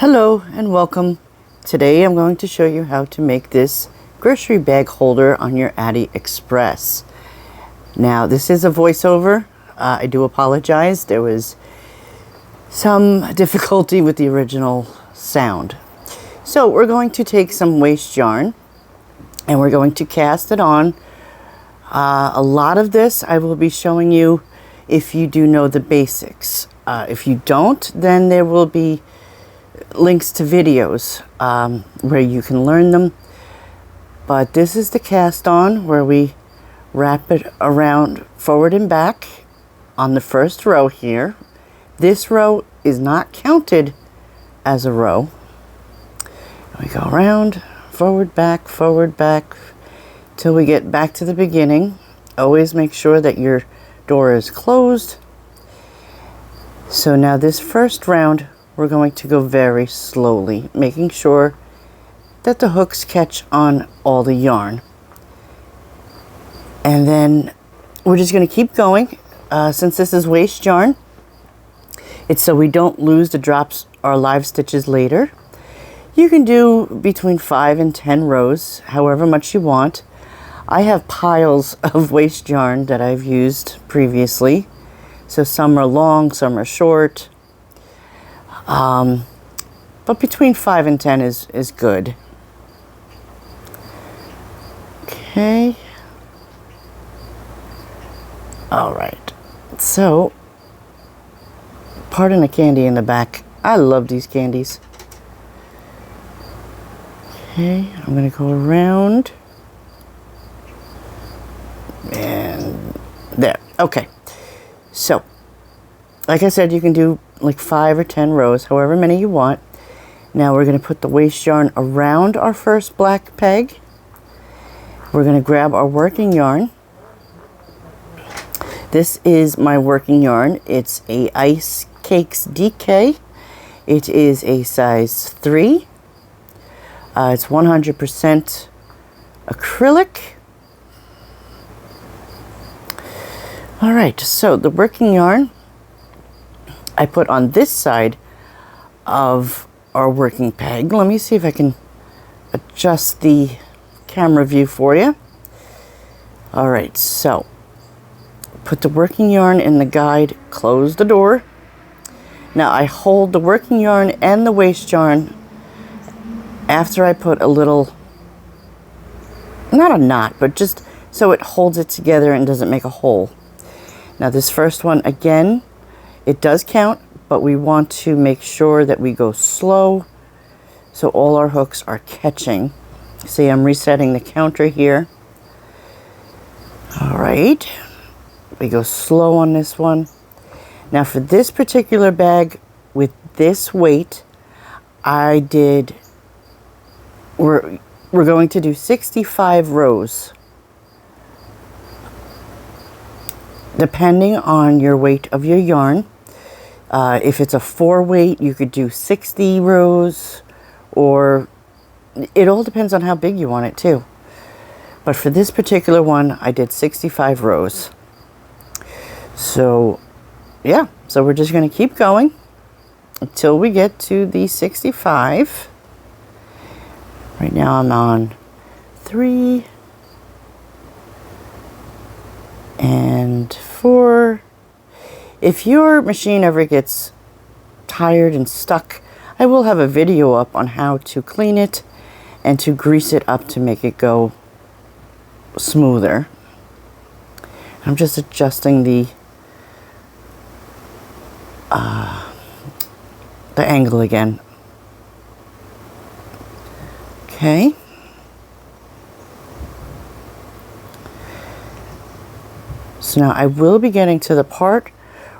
Hello and welcome. Today I'm going to show you how to make this grocery bag holder on your Addi Express. Now this is a voiceover. I do apologize. There was some difficulty with the original sound. So we're going to take some waste yarn and we're going to cast it on. A lot of this I will be showing you if you do know the basics. If you don't, then there will be links to videos where you can learn them. But this is the cast on where we wrap it around forward and back on the first row here. This row is not counted as a row. We go around, forward, back, till we get back to the beginning. Always make sure that your door is closed. So now this first round, we're going to go very slowly, making sure that the hooks catch on all the yarn. And then we're just going to keep going. Since this is waste yarn, it's so we don't lose the drops or live stitches later. You can do between 5 and 10 rows, however much you want. I have piles of waste yarn that I've used previously. So some are long, some are short. But between 5 and 10 is good. Okay. All right. So, pardon the candy in the back. I love these candies. Okay, I'm going to go around. And there. Okay. So, like I said, you can do like 5 or 10 rows, however many you want. Now we're going to put the waste yarn around our first black peg. We're going to grab our working yarn. This is my working yarn. It's a Ice Cakes DK. It is a size 3. It's 100% acrylic. All right, so the working yarn I put on this side of our working peg. Let me see if I can adjust the camera view for you. All right, so put the working yarn in the guide, close the door. Now I hold the working yarn and the waste yarn after I put a little, not a knot, but just so it holds it together and doesn't make a hole. Now this first one, again, it does count, but we want to make sure that we go slow so all our hooks are catching. See, I'm resetting the counter here. All right, we go slow on this one. Now for this particular bag with this weight, we're going to do 65 rows. Depending on your weight of your yarn. If it's a 4 weight, you could do 60 rows, or it all depends on how big you want it too. But for this particular one, I did 65 rows. So yeah, so we're just going to keep going until we get to the 65. Right now I'm on 3 and 4. If your machine ever gets tired and stuck, I will have a video up on how to clean it and to grease it up to make it go smoother. I'm just adjusting the angle again. Okay. So now I will be getting to the part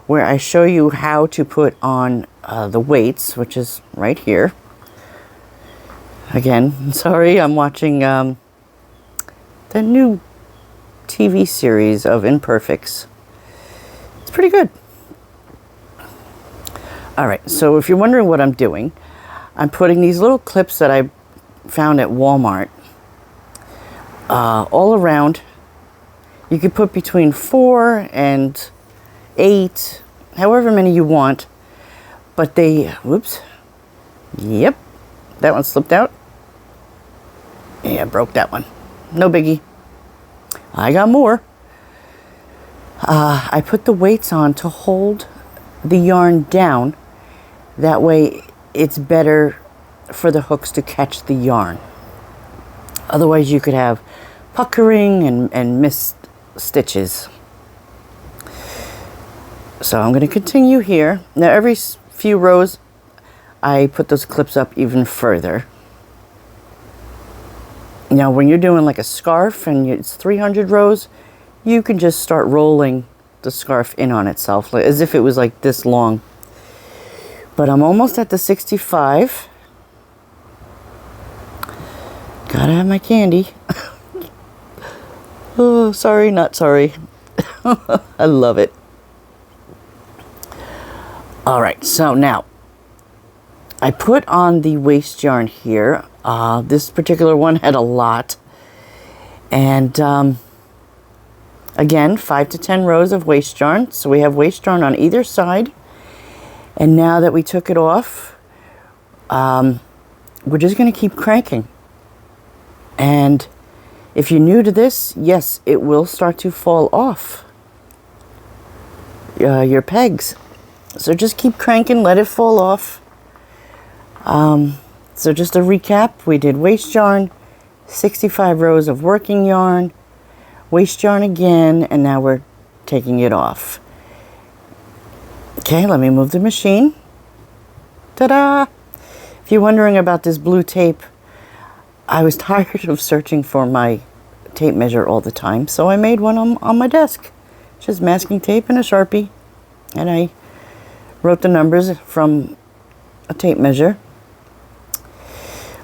where I show you how to put on the weights, which is right here. Again, sorry, I'm watching the new TV series of Imperfects. It's pretty good. All right, so if you're wondering what I'm doing, I'm putting these little clips that I found at Walmart all around. You could put between 4 and 8, however many you want, but they, whoops, Yep, that one slipped out. Yeah, broke that one. No biggie. I got more. I put the weights on to hold the yarn down. That way it's better for the hooks to catch the yarn. Otherwise you could have puckering and missed stitches. So I'm going to continue here. Now every few rows I put those clips up even further. Now when you're doing like a scarf and it's 300 rows, you can just start rolling the scarf in on itself, like, as if it was like this long. But I'm almost at the 65. Gotta have my candy. Oh, sorry, not sorry. I love it. All right, so now I put on the waste yarn here. This particular one had a lot. And again, 5 to 10 rows of waste yarn. So we have waste yarn on either side. And now that we took it off, we're just going to keep cranking. And if you're new to this, yes, it will start to fall off your pegs. So just keep cranking, let it fall off. So just a recap, we did waste yarn, 65 rows of working yarn, waste yarn again, and now we're taking it off. Okay, let me move the machine. Ta-da! If you're wondering about this blue tape, I was tired of searching for my tape measure all the time, so I made one on my desk. Just masking tape and a Sharpie, and I wrote the numbers from a tape measure.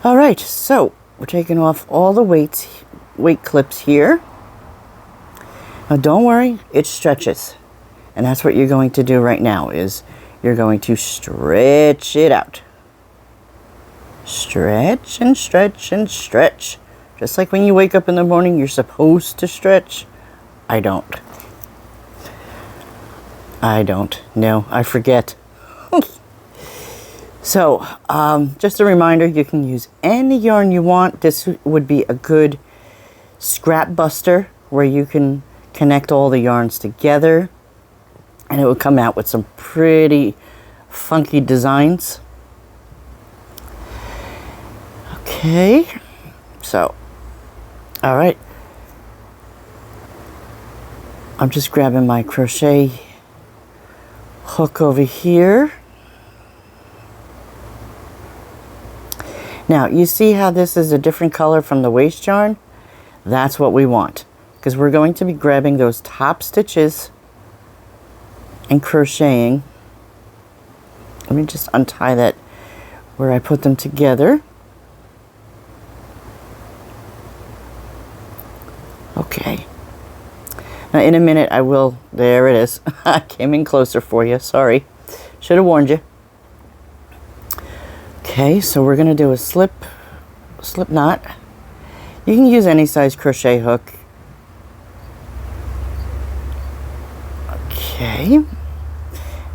All right, so we're taking off all the weight clips here. Now don't worry, it stretches. And that's what you're going to do right now, is you're going to stretch it out. Stretch and stretch and stretch. Just like when you wake up in the morning, you're supposed to stretch. I don't. No, I forget. So, just a reminder, you can use any yarn you want. This would be a good scrap buster where you can connect all the yarns together. And it would come out with some pretty funky designs. Okay, so, all right. I'm just grabbing my crochet hook over here. Now, you see how this is a different color from the waste yarn? That's what we want, because we're going to be grabbing those top stitches and crocheting. Let me just untie that where I put them together. Okay. Now in a minute I will, there it is. I came in closer for you, sorry. Should have warned you. Okay, so we're going to do a slip knot. You can use any size crochet hook. Okay.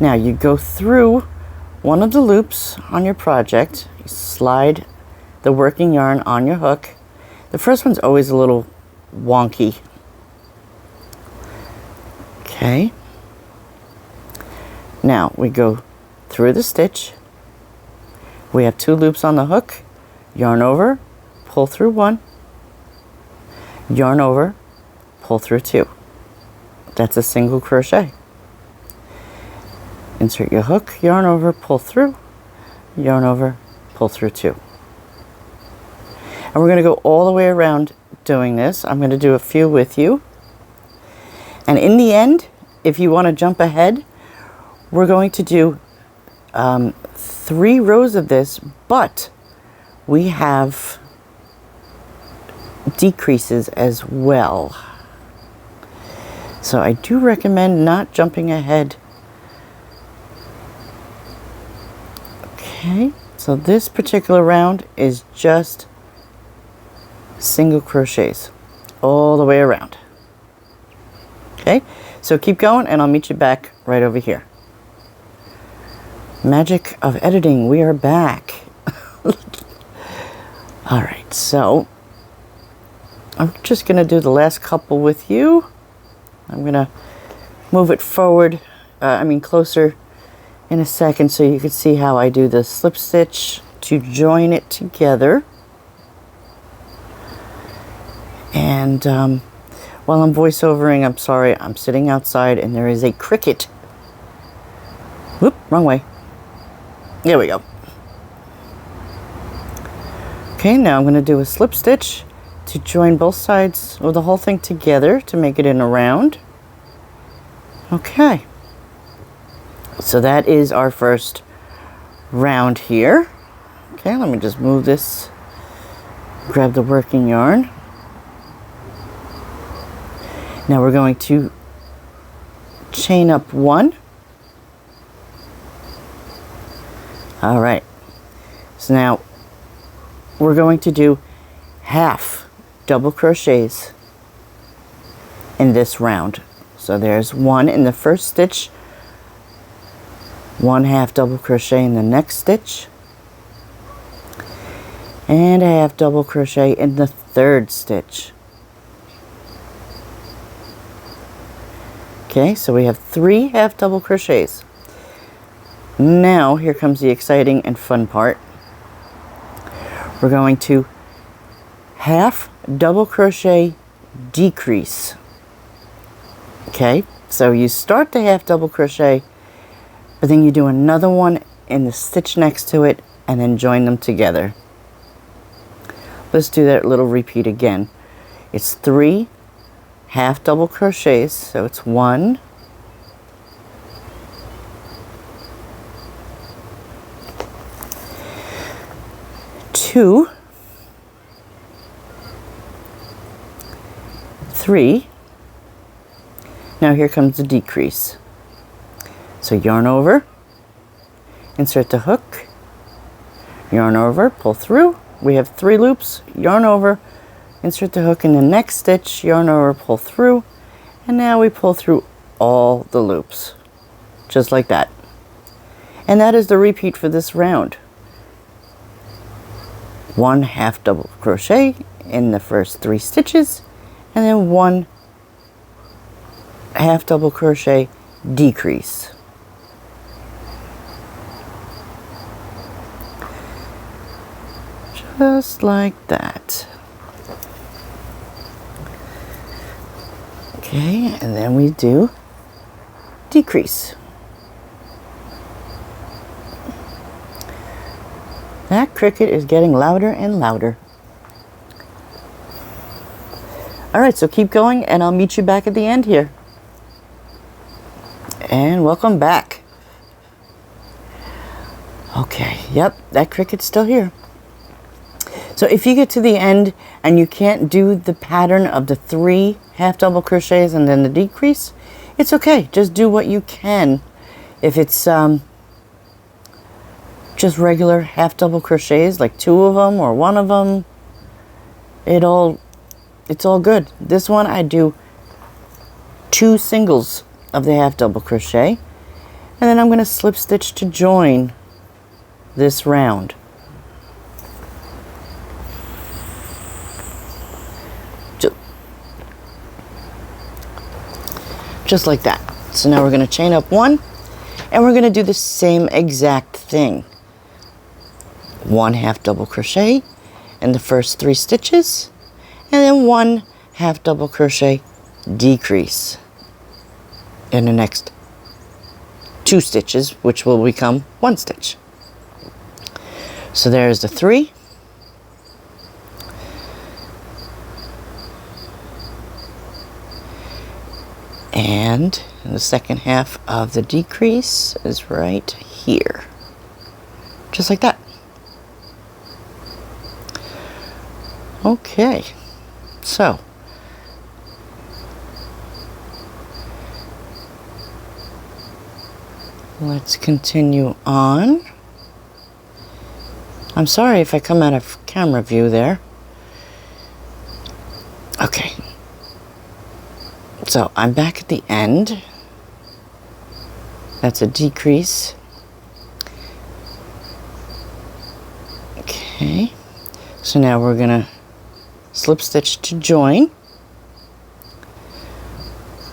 Now you go through one of the loops on your project. You slide the working yarn on your hook. The first one's always a little wonky. Okay. Now we go through the stitch. We have 2 loops on the hook. Yarn over, pull through 1. Yarn over, pull through 2. That's a single crochet. Insert your hook, yarn over, pull through, yarn over, pull through 2. And we're going to go all the way around doing this. I'm going to do a few with you. And in the end, if you want to jump ahead, we're going to do 3 rows of this, but we have decreases as well. So I do recommend not jumping ahead. Okay, so this particular round is just single crochets all the way around. Okay, so keep going and I'll meet you back right over here. Magic of editing, we are back. All right, so I'm just going to do the last couple with you. I'm going to move it forward, closer in a second so you can see how I do the slip stitch to join it together. And while I'm voiceovering, I'm sorry, I'm sitting outside and there is a cricket. Whoop, wrong way. There we go. Okay, now I'm going to do a slip stitch to join both sides or the whole thing together to make it in a round. Okay. So that is our first round here. Okay, let me just move this, grab the working yarn. Now we're going to chain up 1. All right. So now we're going to do half double crochets in this round. So there's 1 in the first stitch, 1 half double crochet in the next stitch, and a half double crochet in the third stitch. Okay, so we have 3 half double crochets. Now here comes the exciting and fun part. We're going to half double crochet decrease. Okay, so you start the half double crochet, but then you do another one in the stitch next to it and then join them together. Let's do that little repeat again. It's 3 half double crochets, so it's 1, 2, 3. Now here comes the decrease. So yarn over, insert the hook, yarn over, pull through. We have 3 loops, yarn over, insert the hook in the next stitch, yarn over, pull through, and now we pull through all the loops, just like that. And that is the repeat for this round. 1 half double crochet in the first 3 stitches, and then 1 half double crochet decrease. Just like that. Okay, and then we do decrease. That cricket is getting louder and louder. All right, so keep going and I'll meet you back at the end here. And welcome back. Okay, yep, that cricket's still here. So if you get to the end and you can't do the pattern of the 3 half double crochets and then the decrease, it's okay. Just do what you can. If it's just regular half double crochets, like 2 of them or 1 of them, it's all good. This one I do 2 singles of the half double crochet, and then I'm going to slip stitch to join this round. Just like that. So now we're going to chain up 1, and we're going to do the same exact thing. 1 half double crochet in the first 3 stitches, and then 1 half double crochet decrease in the next 2 stitches, which will become 1 stitch. So there's the 3. And the second half of the decrease is right here. Just like that. Okay, so let's continue on. I'm sorry if I come out of camera view there. Okay. So I'm back at the end. That's a decrease. Okay. So now we're gonna slip stitch to join.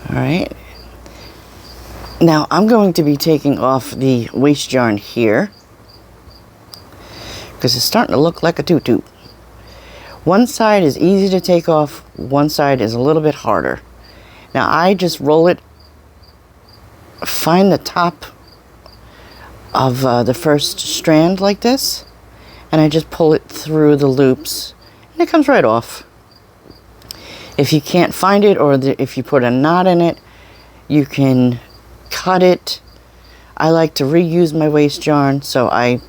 All right. Now I'm going to be taking off the waste yarn here because it's starting to look like a tutu. One side is easy to take off, one side is a little bit harder. Now I just roll it, find the top of the first strand like this, and I just pull it through the loops and it comes right off. If you can't find it, or if you put a knot in it, you can cut it. I like to reuse my waste yarn, so I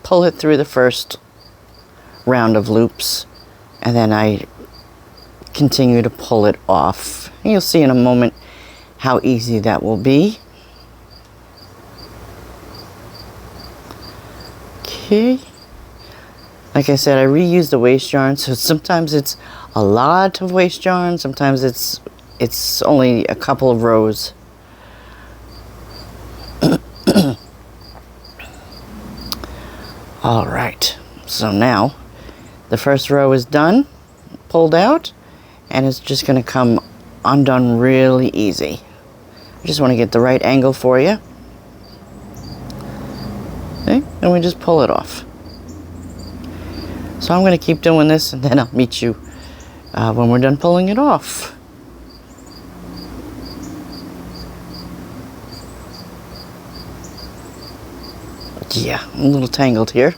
pull it through the first round of loops and then I continue to pull it off. And you'll see in a moment how easy that will be. Okay. Like I said, I reuse the waste yarn, so sometimes it's a lot of waste yarn, sometimes it's only a couple of rows. All right, so now the first row is done, pulled out, and it's just going to come undone really easy. I just want to get the right angle for you. Okay, and we just pull it off. So I'm going to keep doing this, and then I'll meet you when we're done pulling it off. Yeah, I'm a little tangled here.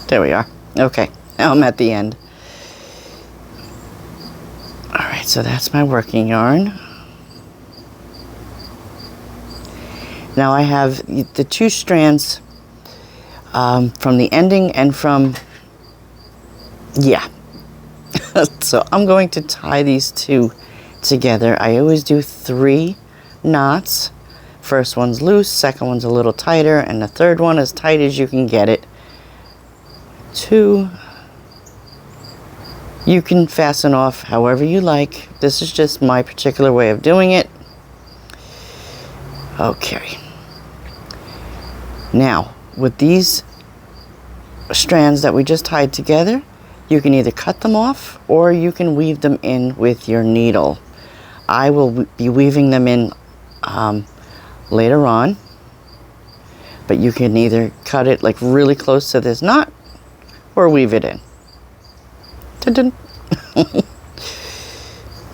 There we are. Okay, now I'm at the end. All right, so that's my working yarn. Now I have the two strands from the ending and from, yeah. So I'm going to tie these two together. I always do 3 knots. First one's loose, second one's a little tighter, and the third one as tight as you can get it. 2. You can fasten off however you like. This is just my particular way of doing it. Okay. Now, with these strands that we just tied together, you can either cut them off or you can weave them in with your needle. I will be weaving them in later on, but you can either cut it like really close to this knot or weave it in. Dun-dun.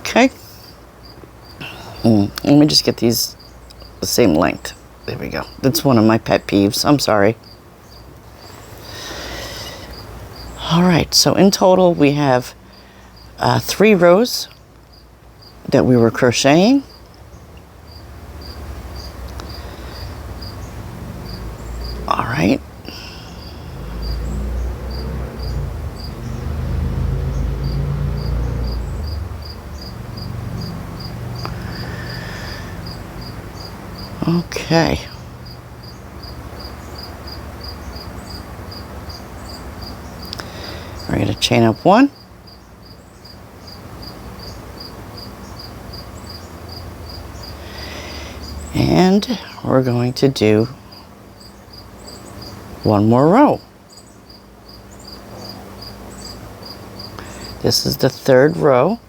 Okay. Let me just get these the same length. There we go. That's one of my pet peeves. I'm sorry. All right, so in total we have 3 rows that we were crocheting. All right. Okay. We're going to chain up 1. And we're going to do 1 more row. This is the 3rd row,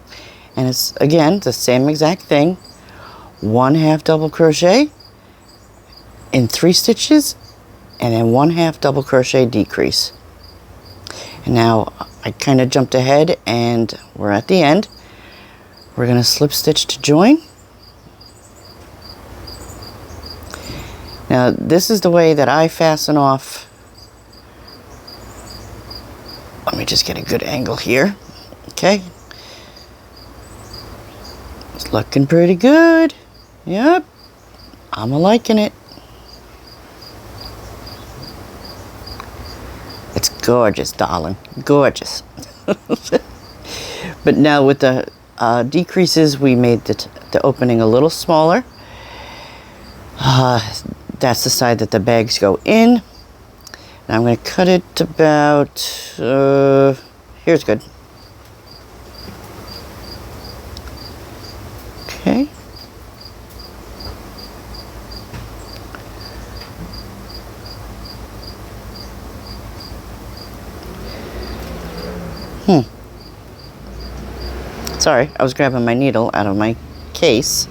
and it's again the same exact thing. 1/2 double crochet in 3 stitches, and then 1/2 double crochet decrease. And now I kind of jumped ahead and we're at the end. We're going to slip stitch to join. Now this is the way that I fasten off. Let me just get a good angle here. Okay. It's looking pretty good. Yep. I'm liking it. It's gorgeous, darling. Gorgeous. But now with the decreases, we made the opening a little smaller. That's the side that the bags go in. Now I'm going to cut it about, here's good. Okay. Sorry, I was grabbing my needle out of my case.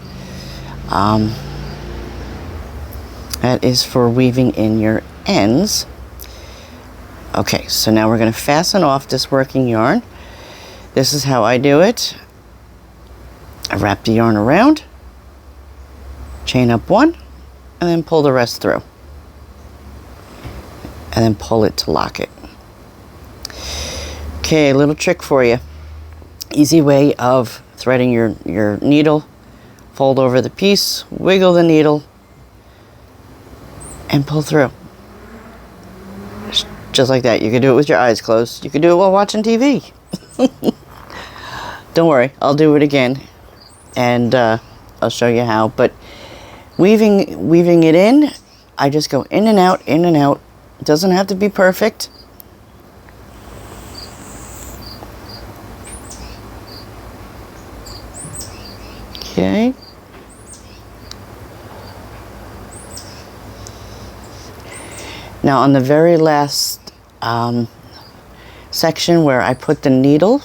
That is for weaving in your ends. Okay, so now we're going to fasten off this working yarn. This is how I do it. I wrap the yarn around, chain up one, and then pull the rest through. And then pull it to lock it. Okay, a little trick for you. Easy way of threading your needle. Fold over the piece, wiggle the needle, and pull through. Just like that. You can do it with your eyes closed. You can do it while watching TV. Don't worry, I'll do it again, and I'll show you how. But weaving it in, I just go in and out, in and out. It doesn't have to be perfect. Okay. Now on the very last section where I put the needle,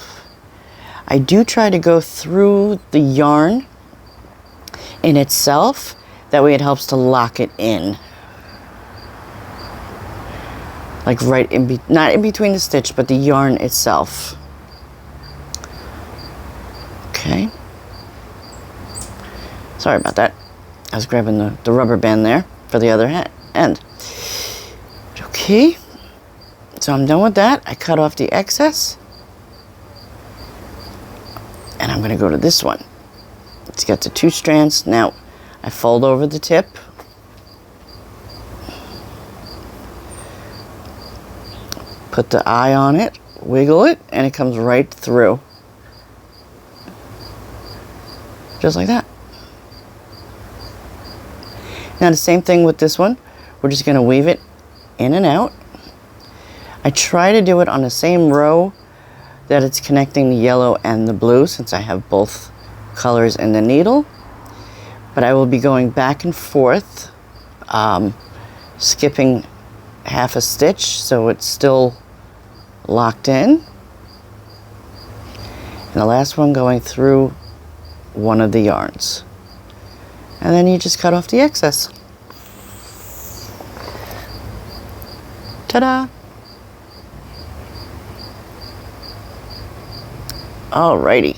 I do try to go through the yarn in itself. That way it helps to lock it in. Like right in, not in between the stitch, but the yarn itself. Okay. Sorry about that. I was grabbing the rubber band there for the other end. Okay. So I'm done with that. I cut off the excess. And I'm going to go to this one. It's got the 2 strands. Now, I fold over the tip. Put the eye on it, wiggle it, and it comes right through. Just like that. Now the same thing with this one. We're just going to weave it in and out. I try to do it on the same row that it's connecting the yellow and the blue, since I have both colors in the needle. But I will be going back and forth, skipping half a stitch so it's still locked in. And the last one going through one of the yarns. And then you just cut off the excess. Ta-da! Alrighty.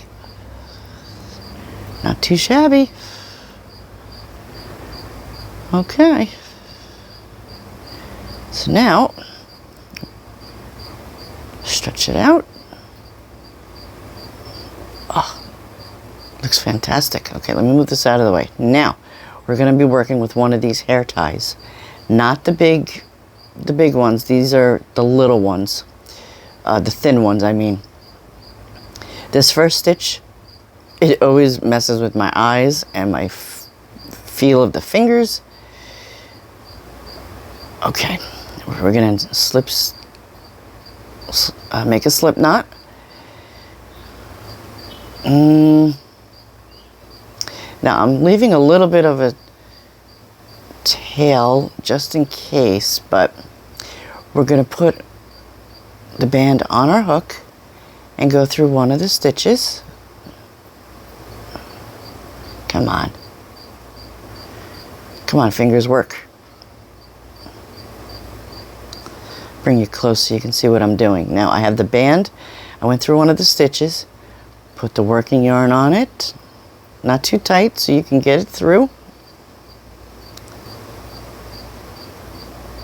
Not too shabby. Okay. So now, stretch it out. Oh, looks fantastic. Okay, let me move this out of the way. Now, we're going to be working with one of these hair ties. Not the big ones. These are the little ones. The thin ones, I mean. This first stitch, it always messes with my eyes and my feel of the fingers. Okay, we're going to make a slip knot. Now I'm leaving a little bit of a tail just in case, but we're going to put the band on our hook and go through one of the stitches. Come on. Come on, fingers, work. Bring you close so you can see what I'm doing. Now I have the band. I went through one of the stitches, put the working yarn on it, not too tight so you can get it through.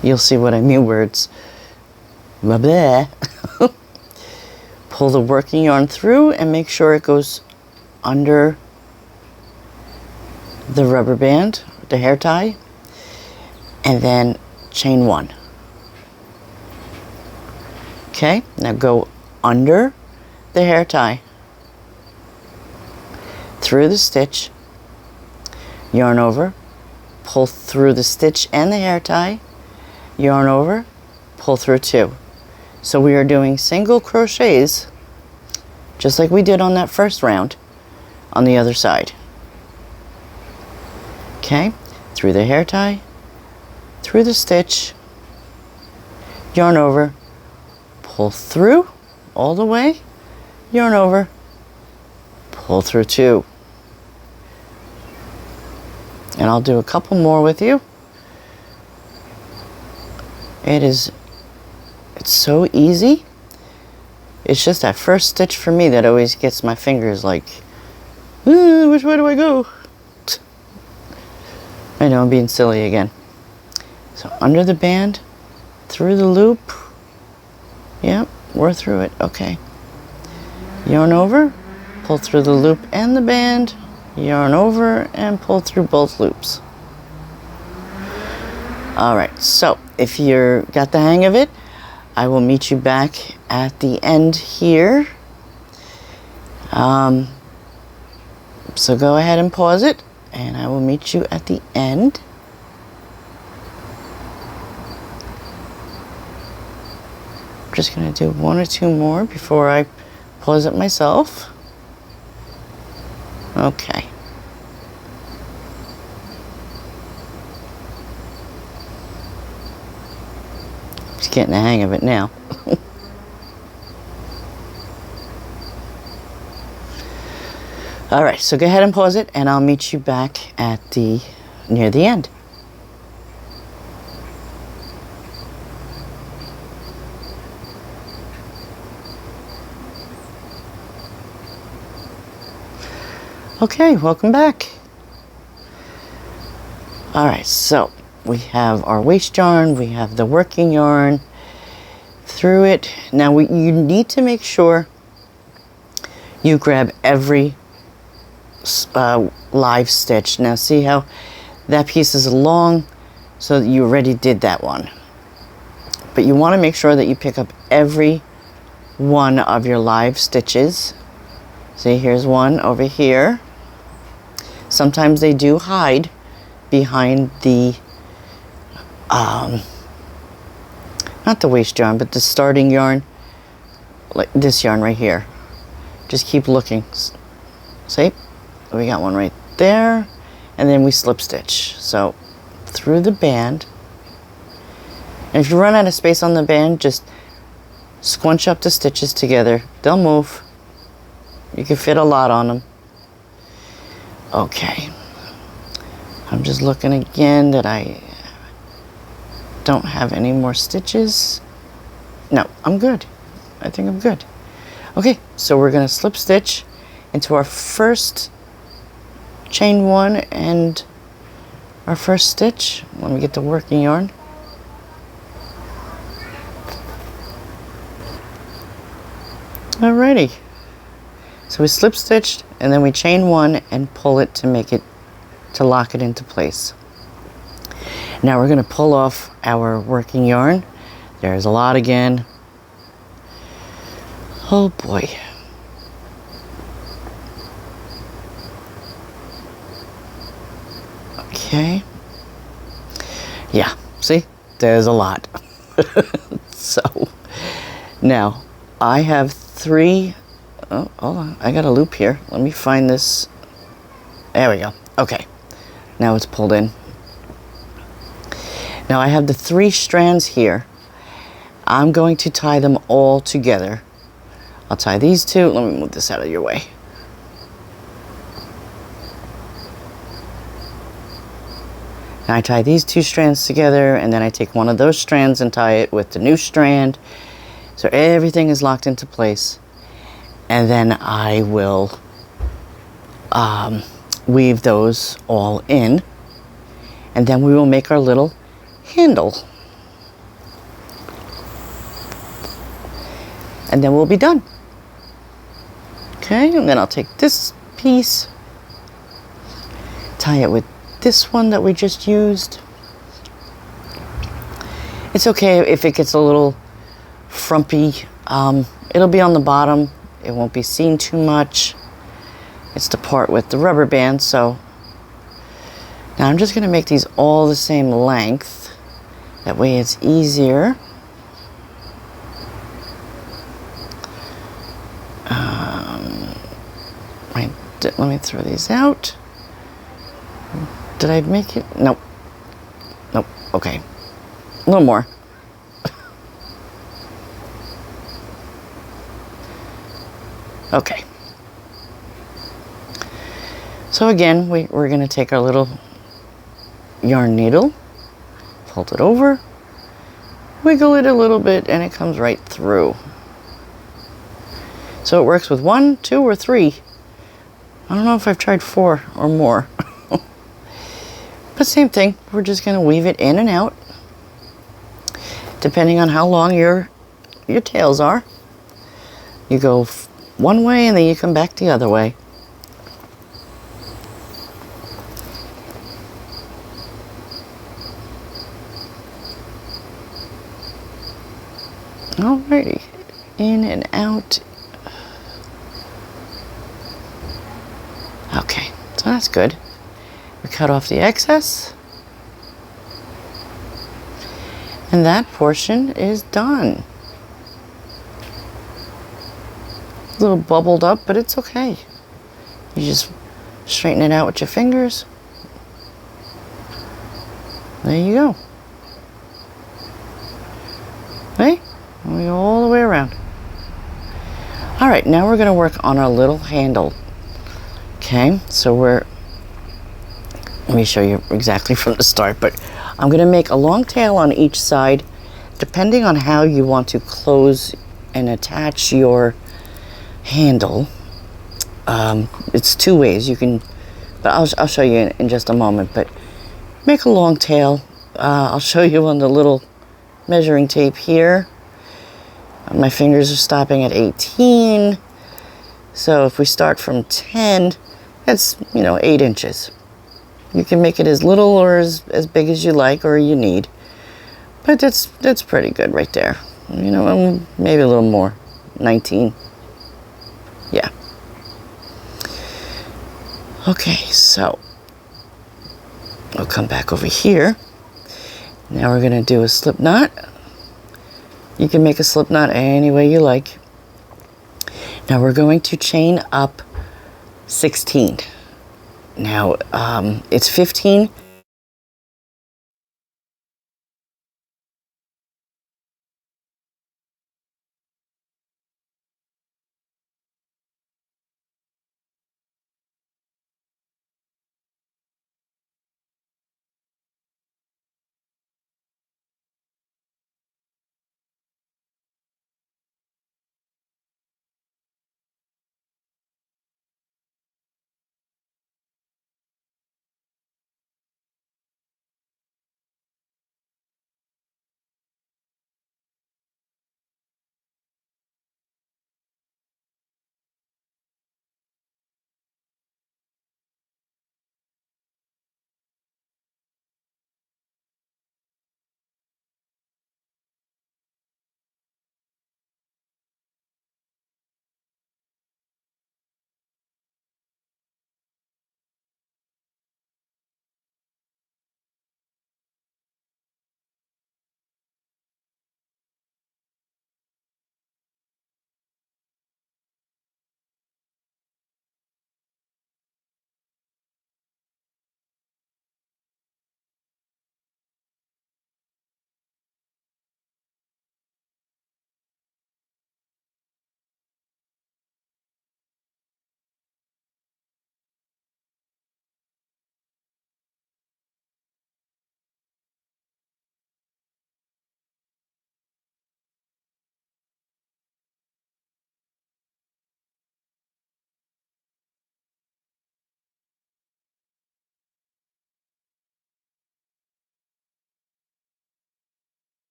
You'll see what I mean where it's blah blah. Pull the working yarn through and make sure it goes under the rubber band, the hair tie, and then chain 1. Okay, now go under the hair tie, through the stitch, yarn over, pull through the stitch and the hair tie, yarn over, pull through 2. So we are doing single crochets, just like we did on that first round, on the other side. Okay, through the hair tie, through the stitch, yarn over, pull through all the way, yarn over, pull through 2. And I'll do a couple more with you. It's so easy. It's just that first stitch for me that always gets my fingers like, which way do I go? I know I'm being silly again. So under the band, through the loop. Yep, we're through it. Okay. Yarn over, pull through the loop and the band, yarn over and pull through both loops. All right, so if you're got the hang of it, I will meet you back at the end here. So go ahead and pause it, and I will meet you at the end. I'm just gonna do 1 or 2 more before I pause it myself. Okay. Just getting the hang of it now. All right, so go ahead and pause it, and I'll meet you back at near the end. Okay, welcome back. All right, so we have our waste yarn, we have the working yarn through it. Now you need to make sure you grab every live stitch. Now see how that piece is long, so that you already did that one. But you want to make sure that you pick up every one of your live stitches. See, here's one over here. Sometimes they do hide behind the not the waste yarn, but the starting yarn, like this yarn right here. Just keep looking. See, we got one right there, and then we slip stitch. So through the band, and if you run out of space on the band, just squunch up the stitches together. They'll move. You can fit a lot on them. Okay, I'm just looking again that I don't have any more stitches. No, I'm good. I think I'm good. Okay, so we're gonna slip stitch into our first chain 1 and our first stitch. Let me get the working yarn. Alrighty. So we slip stitched, and then we chain 1 and pull it to lock it into place. Now we're going to pull off our working yarn. There's a lot again. Oh boy. Okay. Yeah, see? There's a lot. So now I have 3. Oh, hold on. I got a loop here. Let me find this. There we go. Okay. Now it's pulled in. Now I have the 3 strands here. I'm going to tie them all together. I'll tie these 2. Let me move this out of your way. Now I tie these 2 strands together, and then I take one of those strands and tie it with the new strand. So everything is locked into place. And then I will weave those all in, and then we will make our little handle, and then we'll be done. Okay, and then I'll take this piece, tie it with this one that we just used. It's okay if it gets a little frumpy. It'll be on the bottom. It won't be seen too much. It's the part with the rubber band, so now I'm just going to make these all the same length. That way it's easier. Let me throw these out. Did I make it? Nope. Nope. Okay. A little more. Okay. So again, we're going to take our little yarn needle, fold it over, wiggle it a little bit, and it comes right through. So it works with 1, 2, or 3. I don't know if I've tried 4 or more. But same thing, we're just going to weave it in and out, depending on how long your tails are. You go one way and then you come back the other way. Alrighty, in and out. Okay, so that's good. We cut off the excess. And that portion is done. A little bubbled up, but it's okay. You just straighten it out with your fingers. There you go. Okay, and we go all the way around. All right, now we're gonna work on our little handle. Okay, so let me show you exactly from the start, but I'm gonna make a long tail on each side, depending on how you want to close and attach your handle. It's 2 ways you can, but I'll show you in just a moment. But make a long tail. I'll show you on the little measuring tape here. My fingers are stopping at 18. So if we start from 10, that's 8 inches. You can make it as little or as big as you like or you need. But that's pretty good right there. Maybe a little more. 19. Yeah. Okay, so I'll come back over here. Now we're gonna do a slip knot. You can make a slip knot any way you like. Now we're going to chain up 16. Now it's 15